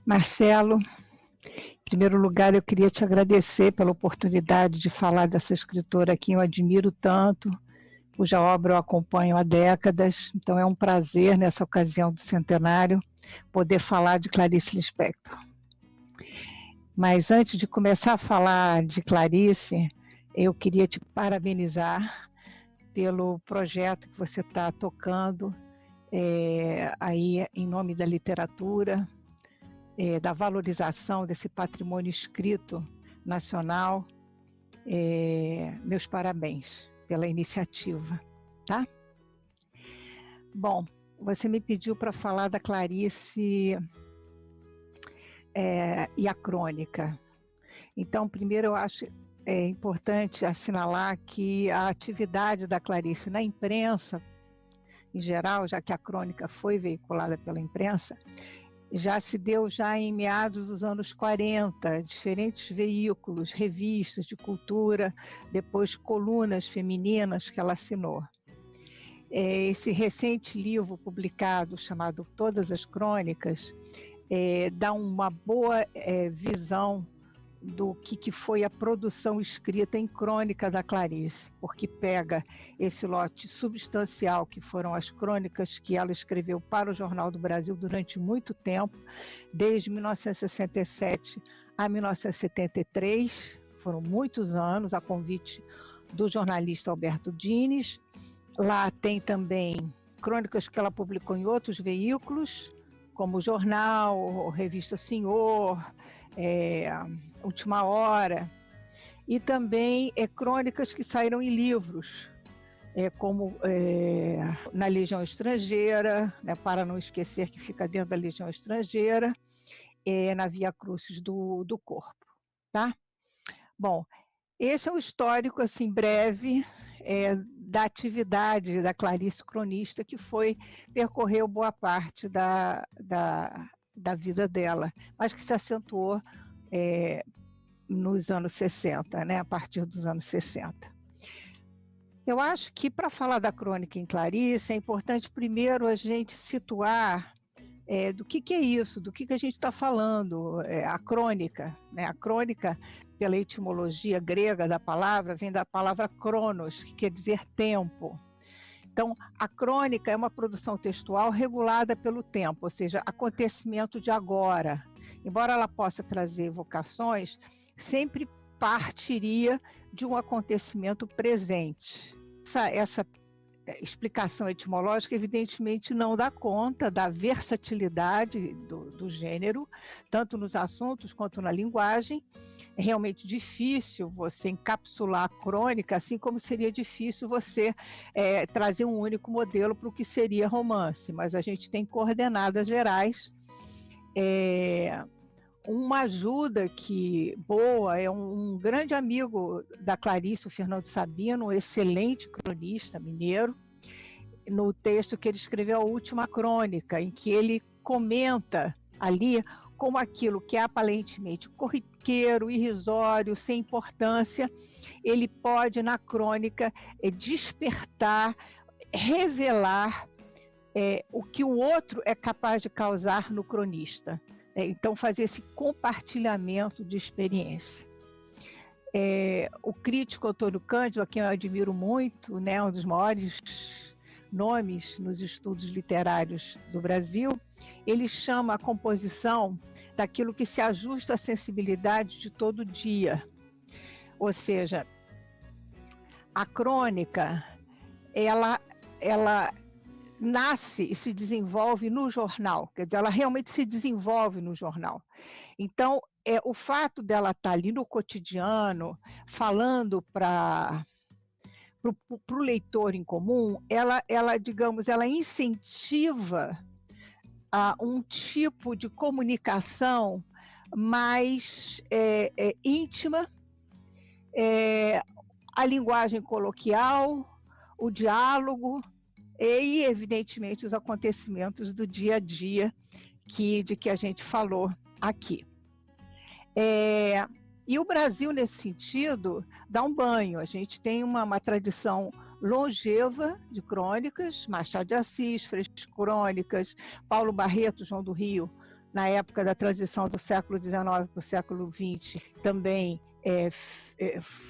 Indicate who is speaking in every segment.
Speaker 1: Marcelo, em primeiro lugar, eu queria te agradecer pela oportunidade de falar dessa escritora a quem eu admiro tanto, cuja obra eu acompanho há décadas. Então é um prazer, nessa ocasião do centenário, poder falar de Clarice Lispector. Mas antes de começar a falar de Clarice, eu queria te parabenizar pelo projeto que você está tocando aí em nome da literatura, da valorização desse patrimônio escrito nacional. Meus parabéns pela iniciativa, tá? Bom, você me pediu para falar da Clarice e a crônica. Então, primeiro eu acho importante assinalar que a atividade da Clarice na imprensa, em geral, já que a crônica foi veiculada pela imprensa, já se deu em meados dos anos 40, diferentes veículos, revistas de cultura, depois colunas femininas que ela assinou. Esse recente livro publicado, chamado Todas as Crônicas, dá uma boa visão do que foi a produção escrita em crônica da Clarice, porque pega esse lote substancial que foram as crônicas que ela escreveu para o Jornal do Brasil durante muito tempo, desde 1967 a 1973, foram muitos anos, a convite do jornalista Alberto Dines. Lá tem também crônicas que ela publicou em outros veículos, como o Jornal, Revista Senhor, Última Hora, e também crônicas que saíram em livros, como na Legião Estrangeira, né, para não esquecer que fica dentro da Legião Estrangeira, na Via Crucis do Corpo, tá? Bom, esse é um histórico assim breve da atividade da Clarice cronista, que percorreu boa parte da vida dela, mas que se acentuou nos anos 60, né, a partir dos anos 60. Eu acho que para falar da crônica em Clarice é importante primeiro a gente situar do que é isso, do que a gente está falando. A crônica, né? A crônica, pela etimologia grega da palavra, vem da palavra cronos, que quer dizer tempo. Então, a crônica é uma produção textual regulada pelo tempo, ou seja, acontecimento de agora. Embora ela possa trazer evocações, sempre partiria de um acontecimento presente. Essa explicação etimológica, evidentemente, não dá conta da versatilidade do gênero, tanto nos assuntos quanto na linguagem. É realmente difícil você encapsular a crônica, assim como seria difícil você trazer um único modelo para o que seria romance, mas a gente tem coordenadas gerais. Uma ajuda boa é um grande amigo da Clarice, o Fernando Sabino, um excelente cronista mineiro, no texto que ele escreveu, A Última Crônica, em que ele comenta ali como aquilo que é aparentemente corriqueiro, irrisório, sem importância, ele pode, na crônica, despertar, revelar o que o outro é capaz de causar no cronista. Então, fazer esse compartilhamento de experiência. O crítico Antônio Cândido, a quem eu admiro muito, né, um dos maiores nomes nos estudos literários do Brasil, ele chama a composição daquilo que se ajusta à sensibilidade de todo dia. Ou seja, a crônica, ela nasce e se desenvolve no jornal, quer dizer, ela realmente se desenvolve no jornal. Então, o fato dela estar ali no cotidiano, falando para o leitor em comum, ela incentiva um tipo de comunicação mais íntima, a linguagem coloquial, o diálogo, e, evidentemente, os acontecimentos do dia a dia de que a gente falou aqui. E o Brasil, nesse sentido, dá um banho. A gente tem uma tradição longeva de crônicas, Machado de Assis, Freixo Crônicas, Paulo Barreto, João do Rio, na época da transição do século XIX para o século XX, também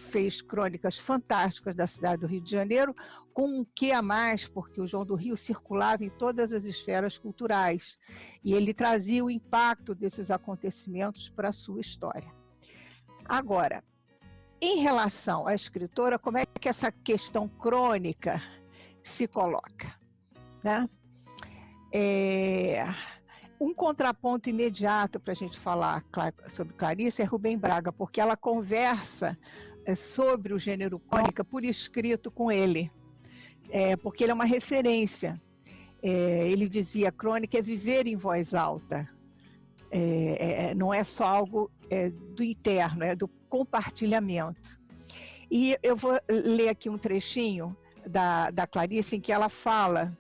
Speaker 1: fez crônicas fantásticas da cidade do Rio de Janeiro, com um quê a mais, porque o João do Rio circulava em todas as esferas culturais, e ele trazia o impacto desses acontecimentos para a sua história. Agora, em relação à escritora, como é que essa questão crônica se coloca, né? Um contraponto imediato para a gente falar sobre Clarice é Rubem Braga, porque ela conversa sobre o gênero crônica por escrito com ele, porque ele é uma referência. Ele dizia: crônica é viver em voz alta, não é só algo do interno, é do compartilhamento. E eu vou ler aqui um trechinho da Clarice em que ela fala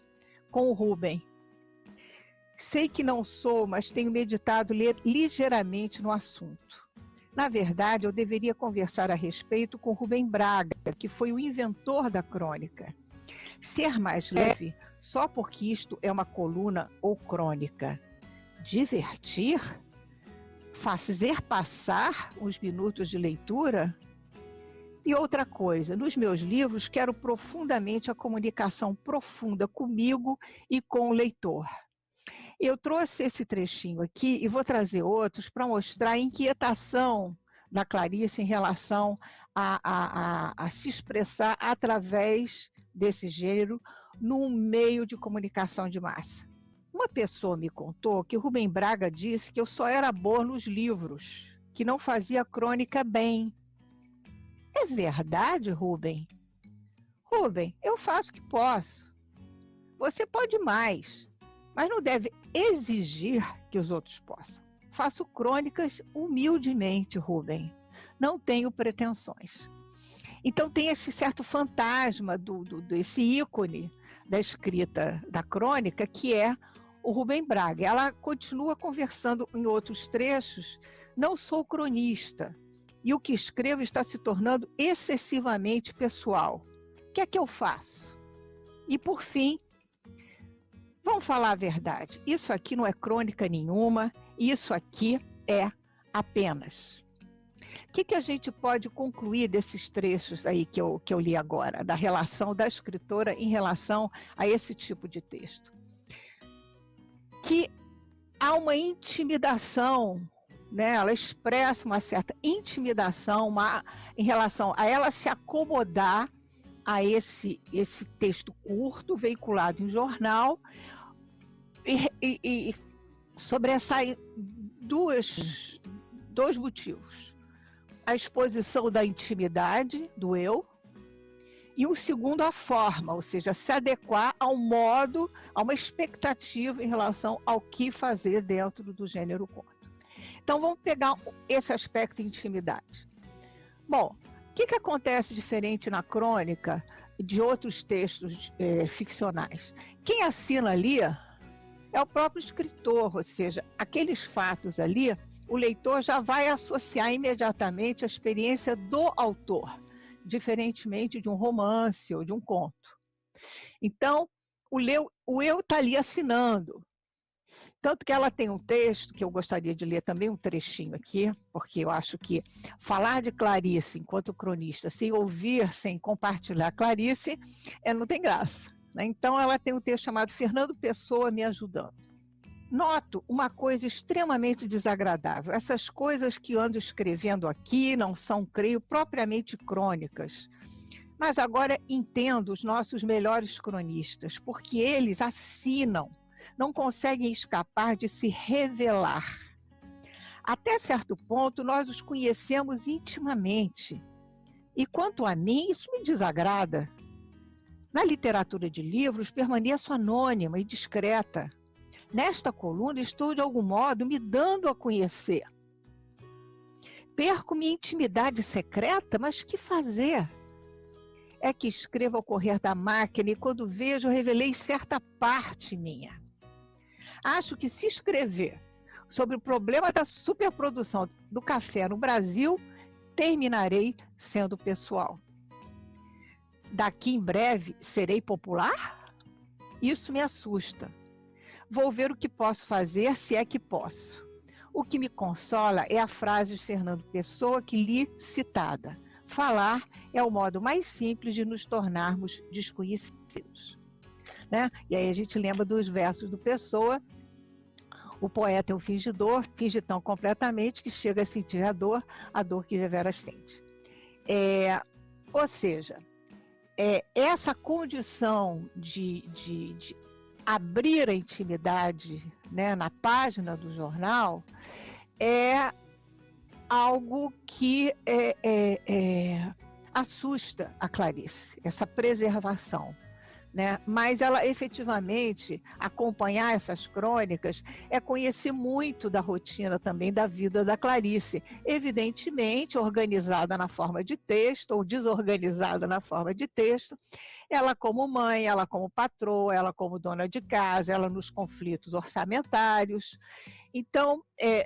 Speaker 1: com o Rubem. Sei que não sou, mas tenho meditado ligeiramente no assunto. Na verdade, eu deveria conversar a respeito com Rubem Braga, que foi o inventor da crônica. Ser mais leve só porque isto é uma coluna ou crônica. Divertir? Fazer passar uns minutos de leitura? E outra coisa, nos meus livros quero profundamente a comunicação profunda comigo e com o leitor. Eu trouxe esse trechinho aqui e vou trazer outros para mostrar a inquietação da Clarice em relação a se expressar através desse gênero num meio de comunicação de massa. Uma pessoa me contou que Rubem Braga disse que eu só era boa nos livros, que não fazia crônica bem. É verdade, Rubem? Rubem, eu faço o que posso. Você pode mais, mas não deve exigir que os outros possam. Faço crônicas humildemente, Rubem. Não tenho pretensões. Então tem esse certo fantasma desse ícone da escrita da crônica, que é o Rubem Braga. Ela continua conversando em outros trechos: não sou cronista, e o que escrevo está se tornando excessivamente pessoal. O que é que eu faço? E por fim, vamos falar a verdade, isso aqui não é crônica nenhuma, isso aqui é apenas. O que a gente pode concluir desses trechos aí que eu li agora, da relação da escritora em relação a esse tipo de texto? Que há uma intimidação, né? Ela expressa uma certa intimidação em relação a ela se acomodar a esse texto curto, veiculado em jornal, e sobressaem dois motivos. A exposição da intimidade, do eu, e um segundo, a forma, ou seja, se adequar ao modo, a uma expectativa em relação ao que fazer dentro do gênero conto. Então vamos pegar esse aspecto de intimidade. Bom, o que acontece diferente na crônica de outros textos ficcionais? Quem assina ali é o próprio escritor, ou seja, aqueles fatos ali, o leitor já vai associar imediatamente a experiência do autor, diferentemente de um romance ou de um conto. Então, o eu está ali assinando. Tanto que ela tem um texto que eu gostaria de ler também, um trechinho aqui, porque eu acho que falar de Clarice enquanto cronista, sem ouvir, sem compartilhar Clarice, não tem graça, né? Então ela tem um texto chamado Fernando Pessoa Me Ajudando. Noto uma coisa extremamente desagradável. Essas coisas que ando escrevendo aqui não são, creio, propriamente crônicas. Mas agora entendo os nossos melhores cronistas, porque eles assinam, não conseguem escapar de se revelar. Até certo ponto, nós os conhecemos intimamente. E quanto a mim, isso me desagrada. Na literatura de livros, permaneço anônima e discreta. Nesta coluna, estou, de algum modo, me dando a conhecer. Perco minha intimidade secreta, mas que fazer? É que escrevo ao correr da máquina e, quando vejo, revelei certa parte minha. Acho que se escrever sobre o problema da superprodução do café no Brasil, terminarei sendo pessoal. Daqui em breve serei popular? Isso me assusta. Vou ver o que posso fazer, se é que posso. O que me consola é a frase de Fernando Pessoa que li citada. Falar é o modo mais simples de nos tornarmos desconhecidos. Né? E aí a gente lembra dos versos do Pessoa. O poeta é um fingidor, finge tão completamente que chega a sentir a dor que deveras sente. Ou seja, essa condição de abrir a intimidade, né, na página do jornal é algo que assusta a Clarice, essa preservação. Né? Mas ela efetivamente, acompanhar essas crônicas é conhecer muito da rotina também da vida da Clarice, evidentemente organizada na forma de texto ou desorganizada na forma de texto, ela como mãe, ela como patroa, ela como dona de casa, ela nos conflitos orçamentários. Então,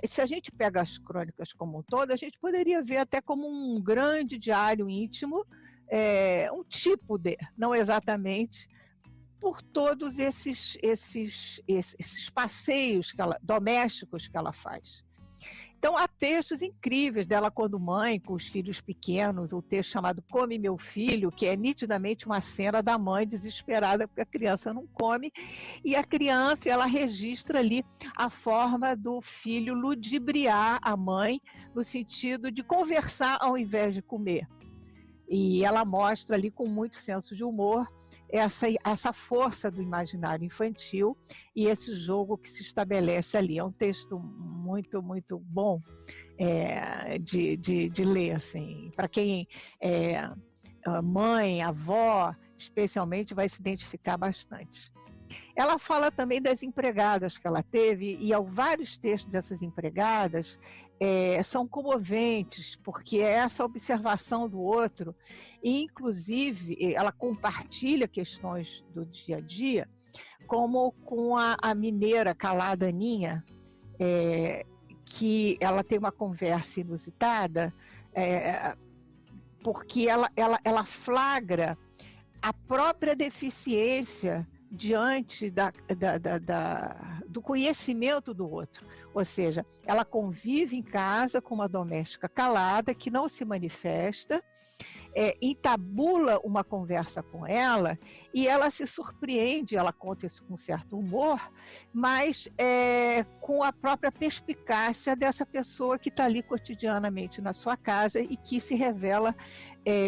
Speaker 1: se a gente pega as crônicas como um todo, a gente poderia ver até como um grande diário íntimo, um tipo de, não exatamente, por todos esses passeios domésticos que ela faz. Então, há textos incríveis dela quando mãe, com os filhos pequenos, o texto chamado Come Meu Filho, que é nitidamente uma cena da mãe desesperada porque a criança não come, e a criança, ela registra ali a forma do filho ludibriar a mãe, no sentido de conversar ao invés de comer. E ela mostra ali com muito senso de humor essa força do imaginário infantil e esse jogo que se estabelece ali. É um texto muito, muito bom de ler, assim. Para quem é mãe, avó, especialmente, vai se identificar bastante. Ela fala também das empregadas que ela teve, e vários textos dessas empregadas são comoventes, porque é essa observação do outro, e inclusive ela compartilha questões do dia a dia, como com a mineira calada Aninha, que ela tem uma conversa inusitada, porque ela flagra a própria deficiência diante do conhecimento do outro. Ou seja, ela convive em casa com uma doméstica calada, que não se manifesta, entabula uma conversa com ela, e ela se surpreende, ela conta isso com certo humor, mas com a própria perspicácia dessa pessoa que está ali cotidianamente na sua casa e que se revela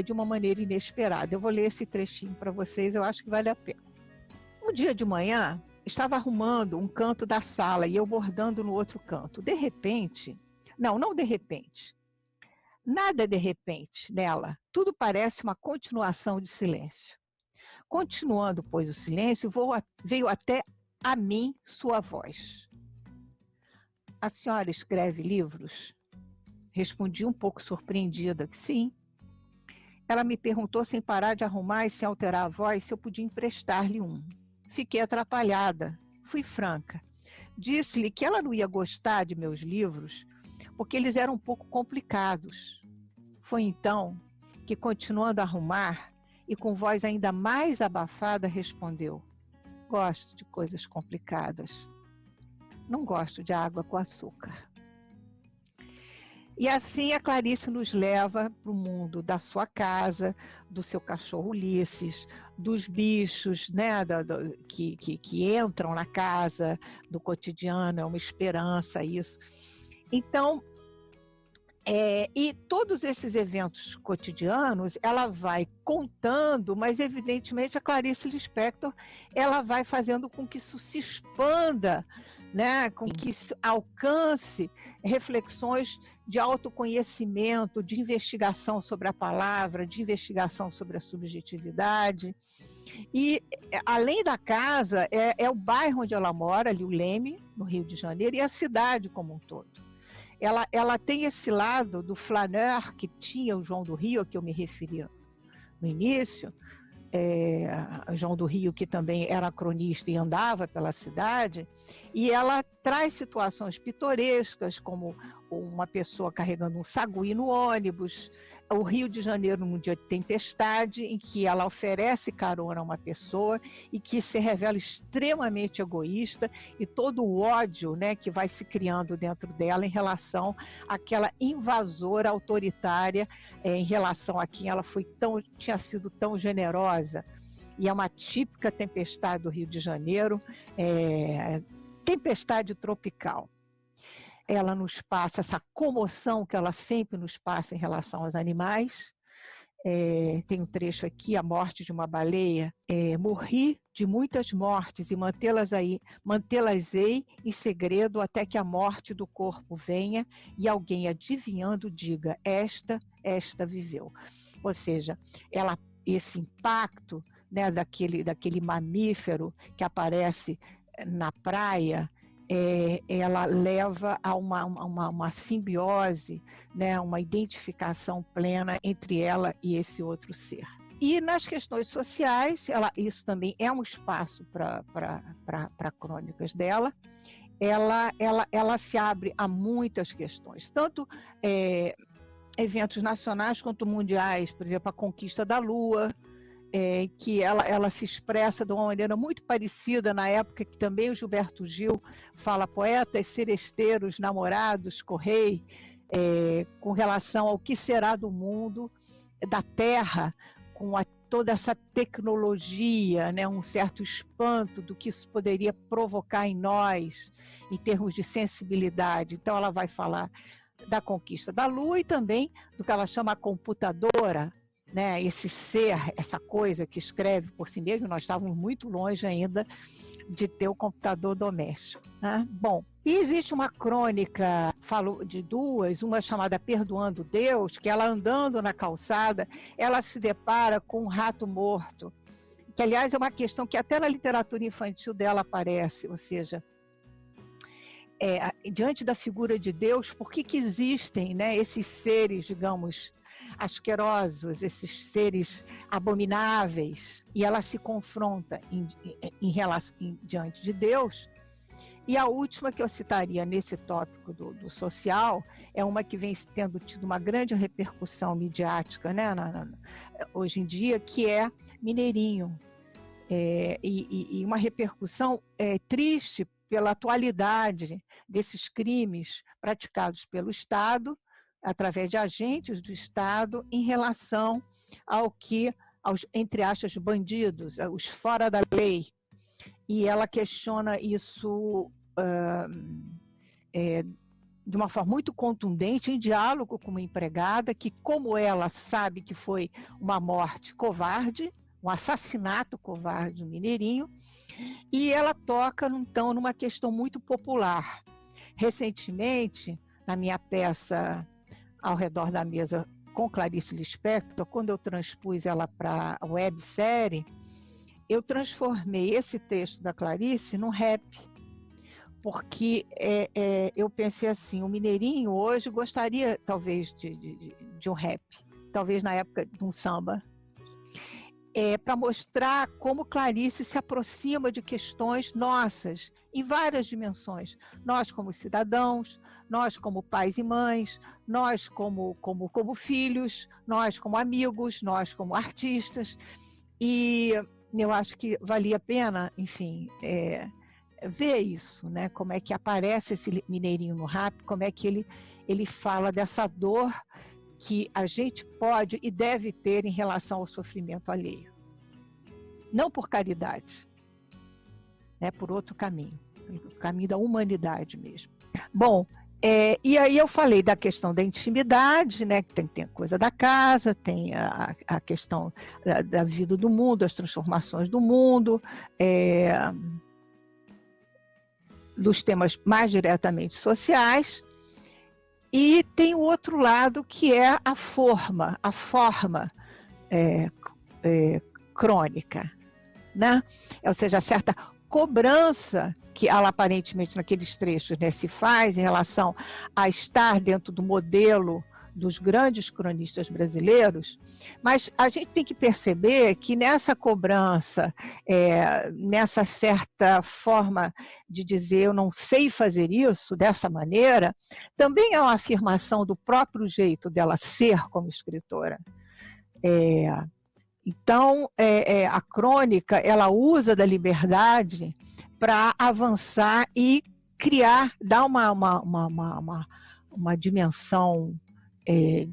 Speaker 1: de uma maneira inesperada. Eu vou ler esse trechinho para vocês, eu acho que vale a pena. Um dia de manhã, estava arrumando um canto da sala e eu bordando no outro canto. De repente, não de repente, nada de repente nela, tudo parece uma continuação de silêncio. Continuando, pois, o silêncio, veio até a mim sua voz. A senhora escreve livros? Respondi um pouco surpreendida que sim. Ela me perguntou sem parar de arrumar e sem alterar a voz se eu podia emprestar-lhe um. Fiquei atrapalhada, fui franca. Disse-lhe que ela não ia gostar de meus livros porque eles eram um pouco complicados. Foi então que, continuando a arrumar e com voz ainda mais abafada, respondeu: gosto de coisas complicadas. Não gosto de água com açúcar. E assim a Clarice nos leva para o mundo da sua casa, do seu cachorro Ulisses, dos bichos, né, que entram na casa, do cotidiano, é uma esperança isso. Então, e todos esses eventos cotidianos, ela vai contando, mas evidentemente a Clarice Lispector, ela vai fazendo com que isso se expanda, né, com que alcance reflexões de autoconhecimento, de investigação sobre a palavra, de investigação sobre a subjetividade. E, além da casa, é o bairro onde ela mora, ali o Leme, no Rio de Janeiro, e a cidade como um todo. Ela tem esse lado do flaneur que tinha o João do Rio, a que eu me referi no início, João do Rio, que também era cronista e andava pela cidade, e ela traz situações pitorescas, como uma pessoa carregando um sagui no ônibus, o Rio de Janeiro num dia de tempestade, em que ela oferece carona a uma pessoa e que se revela extremamente egoísta, e todo o ódio, né, que vai se criando dentro dela em relação àquela invasora autoritária, em relação a quem ela tinha sido tão generosa. E é uma típica tempestade do Rio de Janeiro, tempestade tropical. Ela nos passa essa comoção que ela sempre nos passa em relação aos animais. Tem um trecho aqui, a morte de uma baleia. Morri de muitas mortes e mantê-las-ei em segredo até que a morte do corpo venha e alguém adivinhando diga, esta viveu. Ou seja, esse impacto, né, daquele mamífero que aparece na praia, ela leva a uma simbiose, né, uma identificação plena entre ela e esse outro ser. E nas questões sociais, isso também é um espaço para crônicas dela. Ela se abre a muitas questões, tanto eventos nacionais quanto mundiais, por exemplo, a conquista da Lua, que ela se expressa de uma maneira muito parecida na época que também o Gilberto Gil fala poetas, seresteiros, namorados, correi, com relação ao que será do mundo, da Terra, com toda essa tecnologia, né, um certo espanto do que isso poderia provocar em nós, em termos de sensibilidade. Então ela vai falar da conquista da Lua e também do que ela chama a computadora, né, esse ser, essa coisa que escreve por si mesmo. Nós estávamos muito longe ainda de ter o computador doméstico, né? Bom, e existe uma crônica, falo de duas, uma chamada Perdoando Deus, que ela andando na calçada, ela se depara com um rato morto, que aliás é uma questão que até na literatura infantil dela aparece, ou seja, diante da figura de Deus, por que existem, né, esses seres, digamos, asquerosos, esses seres abomináveis, e ela se confronta diante de Deus. E a última que eu citaria nesse tópico do social é uma que vem tendo tido uma grande repercussão midiática, né, hoje em dia, que é Mineirinho, e uma repercussão triste pela atualidade desses crimes praticados pelo Estado, através de agentes do Estado, em relação aos, entre aspas, bandidos, os fora da lei. E ela questiona isso de uma forma muito contundente, em diálogo com uma empregada, que, como ela sabe que foi uma morte covarde, um assassinato covarde no Mineirinho, e ela toca, então, numa questão muito popular. Recentemente, na minha peça Ao Redor da Mesa com Clarice Lispector, quando eu transpus ela para a websérie, eu transformei esse texto da Clarice num rap, porque eu pensei assim, o Mineirinho hoje gostaria talvez de um rap, talvez na época de um samba, para mostrar como Clarice se aproxima de questões nossas, em várias dimensões. Nós como cidadãos, nós como pais e mães, nós como filhos, nós como amigos, nós como artistas. E eu acho que valia a pena, enfim, ver isso, né? Como é que aparece esse Mineirinho no rap, como é que ele fala dessa dor que a gente pode e deve ter em relação ao sofrimento alheio. Não por caridade, né, por outro caminho, o caminho da humanidade mesmo. Bom, e aí eu falei da questão da intimidade, né, que tem a coisa da casa, tem a questão da vida do mundo, as transformações do mundo, dos temas mais diretamente sociais. E tem o outro lado, que é a forma crônica, né? Ou seja, certa cobrança que ela aparentemente naqueles trechos, né, se faz em relação a estar dentro do modelo dos grandes cronistas brasileiros, mas a gente tem que perceber que nessa cobrança, nessa certa forma de dizer eu não sei fazer isso dessa maneira, também é uma afirmação do próprio jeito dela ser como escritora. Então, a crônica, ela usa da liberdade para avançar e criar, dar uma dimensão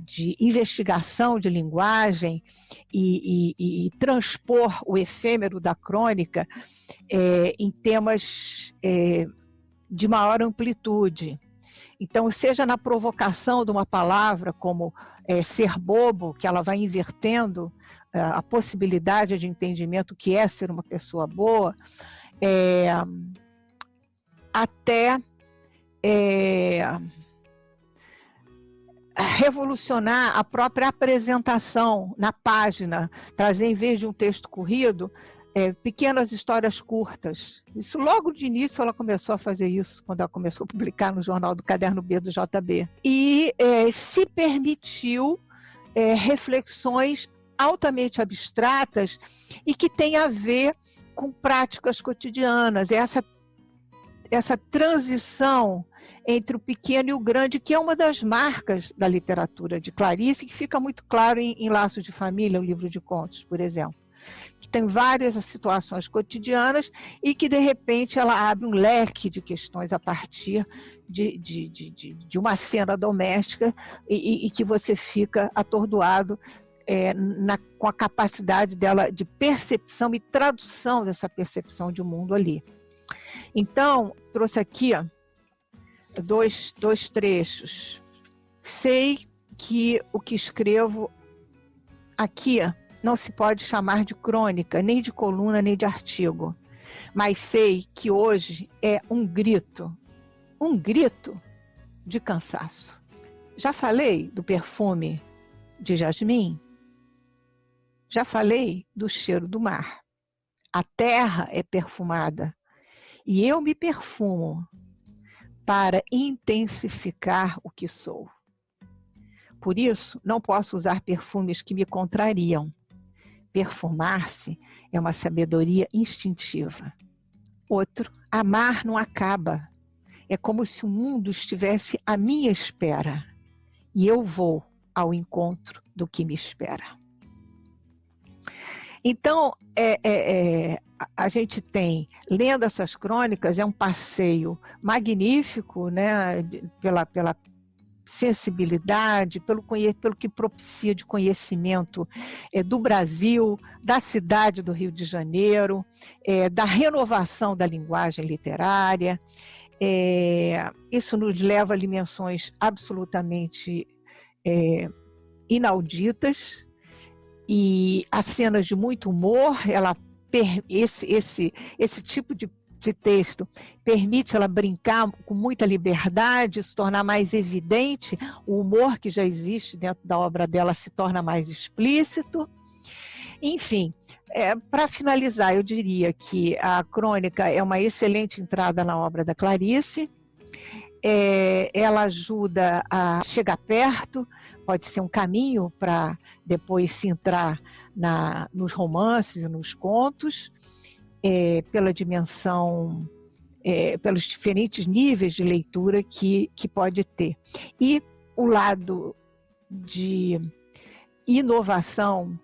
Speaker 1: de investigação de linguagem e transpor o efêmero da crônica em temas de maior amplitude. Então, seja na provocação de uma palavra, como ser bobo, que ela vai invertendo a possibilidade de entendimento que é ser uma pessoa boa, até revolucionar a própria apresentação na página, trazer, em vez de um texto corrido, pequenas histórias curtas. Isso logo de início ela começou a fazer isso, quando ela começou a publicar no jornal do Caderno B do JB. E se permitiu reflexões altamente abstratas e que têm a ver com práticas cotidianas. Essa transição entre o pequeno e o grande, que é uma das marcas da literatura de Clarice, que fica muito claro em Laços de Família, o livro de contos, por exemplo, que tem várias situações cotidianas e que, de repente, ela abre um leque de questões a partir de uma cena doméstica e que você fica atordoado com a capacidade dela de percepção e tradução dessa percepção de mundo ali. Então, trouxe aqui dois trechos. Sei que o que escrevo aqui não se pode chamar de crônica, nem de coluna, nem de artigo, mas sei que hoje é um grito de cansaço. Já falei do perfume de jasmim? Já falei do cheiro do mar. A terra é perfumada e eu me perfumo para intensificar o que sou. Por isso, não posso usar perfumes que me contrariam. Perfumar-se é uma sabedoria instintiva. Outro, amar não acaba. É como se o mundo estivesse à minha espera e eu vou ao encontro do que me espera. Então, a gente tem, lendo essas crônicas, é um passeio magnífico, né, pela sensibilidade, pelo que propicia de conhecimento do Brasil, da cidade do Rio de Janeiro, da renovação da linguagem literária. Isso nos leva a dimensões absolutamente inauditas, e as cenas de muito humor, esse tipo de texto permite ela brincar com muita liberdade, se tornar mais evidente, o humor que já existe dentro da obra dela se torna mais explícito. Enfim, para finalizar, eu diria que a crônica é uma excelente entrada na obra da Clarice. Ela ajuda a chegar perto, pode ser um caminho para depois se entrar nos romances e nos contos, pela dimensão, pelos diferentes níveis de leitura que pode ter. E o lado de inovação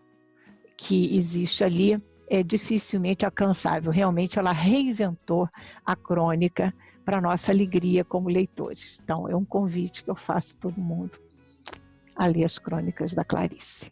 Speaker 1: que existe ali é dificilmente alcançável. Realmente ela reinventou a crônica para a nossa alegria como leitores. Então, é um convite que eu faço a todo mundo a ler as crônicas da Clarice.